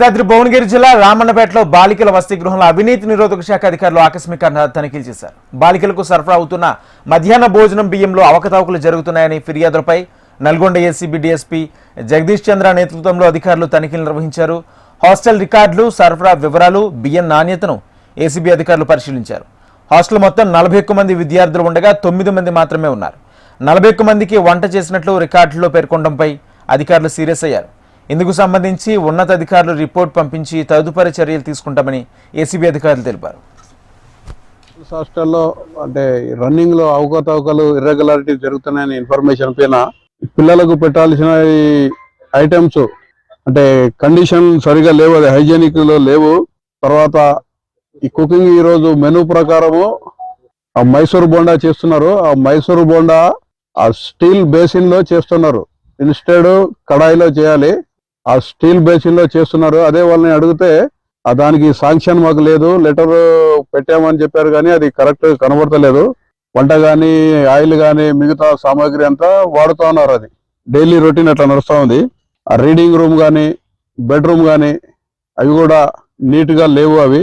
యాదాద్రి భువనగిరి జిల్లా రామన్నపేటలో బాలికల వసతి గృహంలో అవినీతి నిరోధక శాఖ అధికారులు ఆకస్మిక తనిఖీలు చేశారు. బాలికలకు సరఫరా అవుతున్న మధ్యాహ్న భోజనం బియ్యంలో అవకతవకలు జరుగుతున్నాయని ఫిర్యాదులపై నల్గొండ ఏసీబీ డీఎస్పీ జగదీష్ చంద్ర నేతృత్వంలో అధికారులు తనిఖీలు నిర్వహించారు. హాస్టల్ రికార్డులు, సరఫరా వివరాలు, బియ్యం నాణ్యతను ఏసీబీ అధికారులు పరిశీలించారు. హాస్టల్ మొత్తం 41 మంది విద్యార్థులు ఉండగా 9 మంది మాత్రమే ఉన్నారు. 41 మందికి వంట చేసినట్లు రికార్డుల్లో పేర్కొనడంపై అధికారులు సీరియస్ అయ్యారు. ఇందుకు సంబంధించి ఉన్నతాధికారులు రిపోర్ట్ పంపించి తదుపరి చర్యలు తీసుకుంటామని ఏసీబీ అధికారులు తెలిపారు. హాస్టల్లో అంటే రన్నింగ్ లో అవకతవకలు ఇర్రెగ్యులారిటీ జరుగుతున్నాయని ఇన్ఫర్మేషన్ పైన పిల్లలకు పెట్టాల్సిన ఐటమ్స్ అంటే కండిషన్ సరిగా లేవు, అది హైజీనిక్ లో లేవు. తర్వాత ఈ కుకింగ్ ఈ రోజు మెనూ ప్రకారము ఆ మైసూర్ బోండా చేస్తున్నారు. ఆ మైసూర్ బోండా ఆ స్టీల్ బేసిన్ లో చేస్తున్నారు. ఇన్స్టెడ్ కడాయిలో చేయాలి, ఆ స్టీల్ బేసిన్ లో చేస్తున్నారు. అదే వాళ్ళని అడిగితే దానికి శాంక్షన్ మాకు లేదు, లెటర్ పెట్టామని చెప్పారు, కానీ అది కరెక్ట్ కనబడతలేదు. వంట కానీ ఆయిల్ కానీ మిగతా సామాగ్రి అంతా వాడుతూ ఉన్నారు. అది డైలీ రొటీన్ అట్లా నడుస్తూ ఉంది. ఆ రీడింగ్ రూమ్ కానీ బెడ్రూమ్ కానీ అవి కూడా నీట్ గా లేవు. అవి